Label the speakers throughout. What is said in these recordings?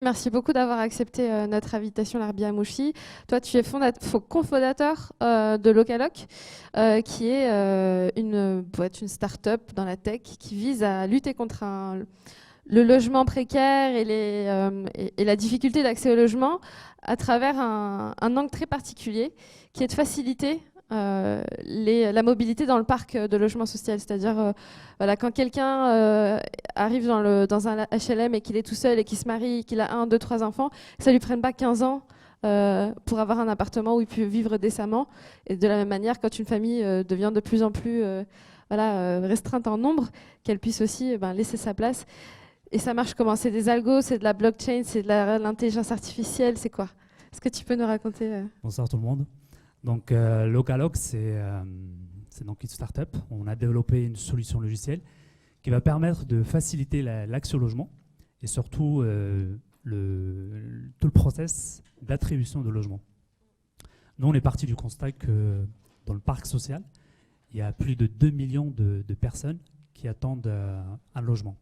Speaker 1: Merci beaucoup d'avoir accepté notre invitation, Larbia Mouchi. Toi, tu es cofondateur de Localoc, qui est une boîte, une start-up dans la tech qui vise à lutter contre le logement précaire et la difficulté d'accès au logement à travers un angle très particulier qui est de faciliter la mobilité dans le parc de logement social. C'est-à-dire, voilà, quand quelqu'un arrive dans un HLM et qu'il est tout seul et qu'il se marie, qu'il a un, deux, trois enfants, que ça lui prenne pas 15 ans pour avoir un appartement où il peut vivre décemment. Et de la même manière, quand une famille devient de plus en plus restreinte en nombre, qu'elle puisse aussi laisser sa place. Et ça marche comment? C'est des algos, c'est de la blockchain, c'est de l'intelligence artificielle, c'est quoi? Est-ce que tu peux nous raconter
Speaker 2: Bonsoir tout le monde. Donc, Localoc, c'est donc une start-up. On a développé une solution logicielle qui va permettre de faciliter l'accès au logement et surtout tout le process d'attribution de logement. Nous, on est parti du constat que dans le parc social, il y a plus de 2 millions de personnes qui attendent un logement.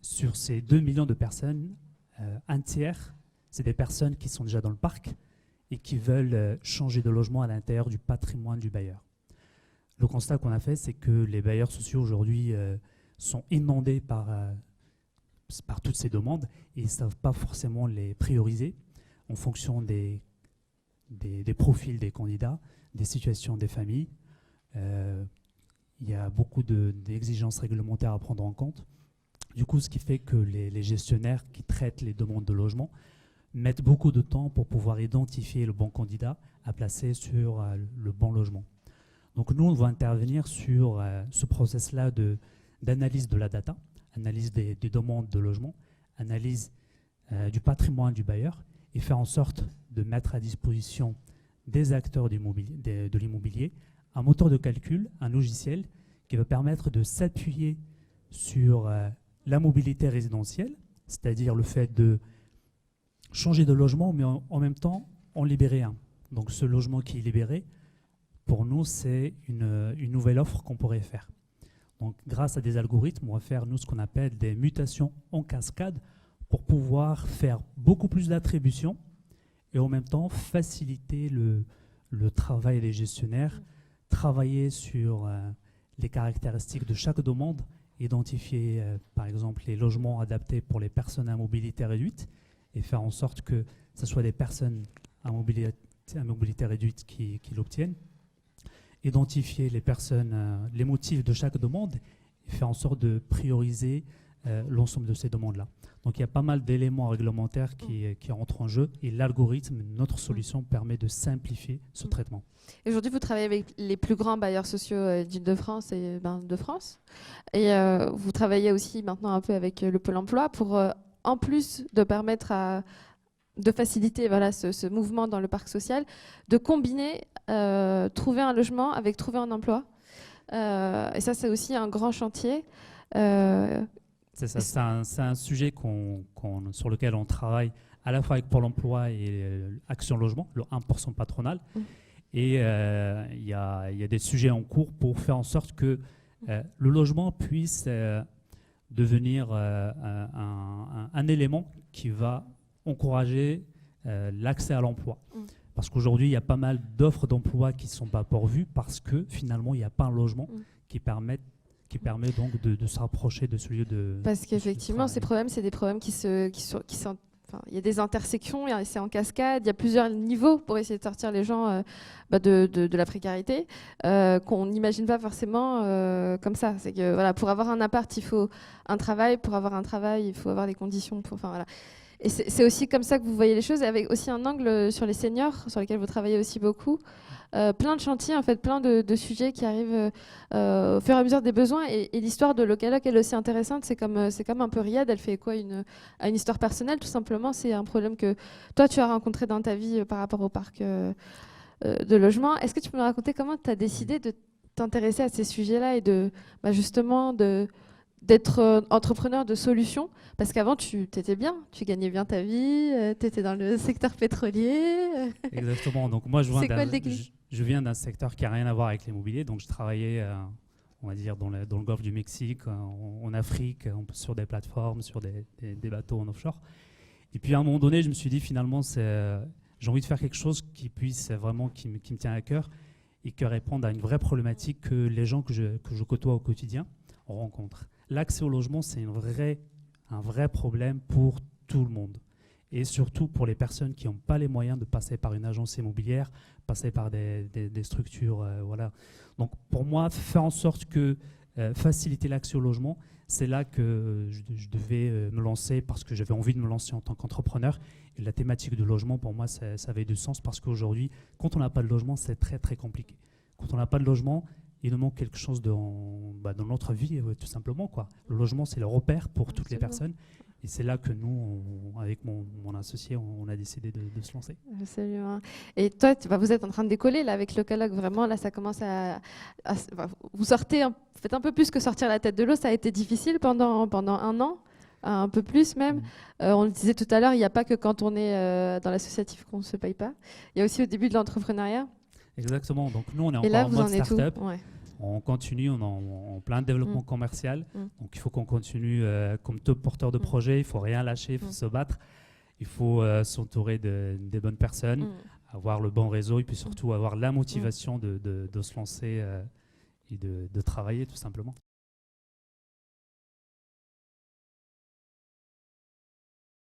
Speaker 2: Sur ces 2 millions de personnes, un tiers, c'est des personnes qui sont déjà dans le parc et qui veulent changer de logement à l'intérieur du patrimoine du bailleur. Le constat qu'on a fait, c'est que les bailleurs sociaux aujourd'hui sont inondés par toutes ces demandes et ils ne savent pas forcément les prioriser en fonction des profils des candidats, des situations des familles. Il y a beaucoup d'exigences réglementaires à prendre en compte. Du coup, ce qui fait que les gestionnaires qui traitent les demandes de logement mettent beaucoup de temps pour pouvoir identifier le bon candidat à placer sur le bon logement. Donc nous, on va intervenir sur ce process-là d'analyse de la data, analyse des demandes de logement, analyse du patrimoine du bailleur et faire en sorte de mettre à disposition des acteurs de l'immobilier un moteur de calcul, un logiciel qui va permettre de s'appuyer sur la mobilité résidentielle, c'est-à-dire le fait de changer de logement, mais en même temps en libérer un. Donc ce logement qui est libéré, pour nous, c'est une nouvelle offre qu'on pourrait faire. Donc grâce à des algorithmes, on va faire nous ce qu'on appelle des mutations en cascade pour pouvoir faire beaucoup plus d'attributions et en même temps faciliter le travail des gestionnaires, travailler sur les caractéristiques de chaque demande, identifier par exemple les logements adaptés pour les personnes à mobilité réduite et faire en sorte que ce soit des personnes à mobilité réduite qui l'obtiennent, identifier les personnes, les motifs de chaque demande et faire en sorte de prioriser l'ensemble de ces demandes-là. Donc il y a pas mal d'éléments réglementaires qui rentrent en jeu et l'algorithme, notre solution, permet de simplifier ce traitement.
Speaker 1: Aujourd'hui, vous travaillez avec les plus grands bailleurs sociaux d'Île-de-France et de France. Et vous travaillez aussi maintenant un peu avec le Pôle emploi pour, en plus de permettre de faciliter ce mouvement dans le parc social, de combiner trouver un logement avec trouver un emploi. Et ça, c'est aussi un grand chantier.
Speaker 2: C'est ça, c'est un sujet sur lequel on travaille à la fois avec Pôle emploi et Action Logement, le 1% patronal. Et il y a des sujets en cours pour faire en sorte que le logement puisse devenir un élément qui va encourager l'accès à l'emploi. Parce qu'aujourd'hui, il y a pas mal d'offres d'emploi qui ne sont pas pourvues parce que finalement, il n'y a pas un logement qui permet donc de se rapprocher de ce lieu de
Speaker 1: Parce qu'effectivement, ces problèmes, c'est des problèmes qui sont... Enfin, il y a des intersections, c'est en cascade, il y a plusieurs niveaux pour essayer de sortir les gens de la précarité qu'on n'imagine pas forcément comme ça. C'est que voilà, pour avoir un appart, il faut un travail. Pour avoir un travail, il faut avoir des conditions. Enfin, voilà. Et c'est aussi comme ça que vous voyez les choses, avec aussi un angle sur les seniors, sur lesquels vous travaillez aussi beaucoup. Plein de chantiers, en fait, plein de sujets qui arrivent au fur et à mesure des besoins. Et l'histoire de Localoc, elle est aussi intéressante. C'est comme un peu Riyad, elle fait quoi à une histoire personnelle, tout simplement. C'est un problème que toi, tu as rencontré dans ta vie par rapport au parc de logement. Est-ce que tu peux me raconter comment tu as décidé de t'intéresser à ces sujets-là et justement d'être entrepreneur de solutions? Parce qu'avant, tu étais bien, tu gagnais bien ta vie, tu étais dans le secteur pétrolier.
Speaker 2: Exactement. Donc moi,
Speaker 1: C'est quoi le déclic?
Speaker 2: je viens d'un secteur qui n'a rien à voir avec l'immobilier. Donc je travaillais, on va dire, dans le golfe du Mexique, en Afrique, sur des plateformes, sur des bateaux en offshore. Et puis à un moment donné, je me suis dit finalement, j'ai envie de faire quelque chose qui puisse vraiment, qui me tient à cœur et qui réponde à une vraie problématique que les gens que je côtoie au quotidien rencontrent. L'accès au logement, c'est un vrai problème pour tout le monde. Et surtout pour les personnes qui n'ont pas les moyens de passer par une agence immobilière, passer par des structures. Voilà. Donc pour moi, faire en sorte que faciliter l'accès au logement, c'est là que je devais me lancer parce que j'avais envie de me lancer en tant qu'entrepreneur. Et la thématique de logement, pour moi, ça avait du sens parce qu'aujourd'hui, quand on n'a pas de logement, c'est très très compliqué. Quand on n'a pas de logement, il nous manque quelque chose dans notre vie, tout simplement, quoi. Le logement, c'est le repère pour toutes les personnes. Et c'est là que nous, avec mon associé, on a décidé de se lancer.
Speaker 1: Absolument. Et toi, vous êtes en train de décoller là, avec Localoc, vraiment, là, ça commence vous sortez, vous faites un peu plus que sortir la tête de l'eau. Ça a été difficile pendant un an, un peu plus même. On le disait tout à l'heure, il n'y a pas que quand on est dans l'associatif qu'on ne se paye pas. Il y a aussi au début de l'entrepreneuriat.
Speaker 2: Exactement. Donc nous, on est
Speaker 1: Et là,
Speaker 2: encore en
Speaker 1: vous
Speaker 2: mode
Speaker 1: en êtes
Speaker 2: start-up.
Speaker 1: où? Ouais.
Speaker 2: On continue, on est en plein développement commercial. Donc il faut qu'on continue comme top porteur de projet. Il ne faut rien lâcher, il faut se battre. Il faut s'entourer des bonnes personnes, avoir le bon réseau et puis surtout avoir la motivation de se lancer et de travailler tout simplement.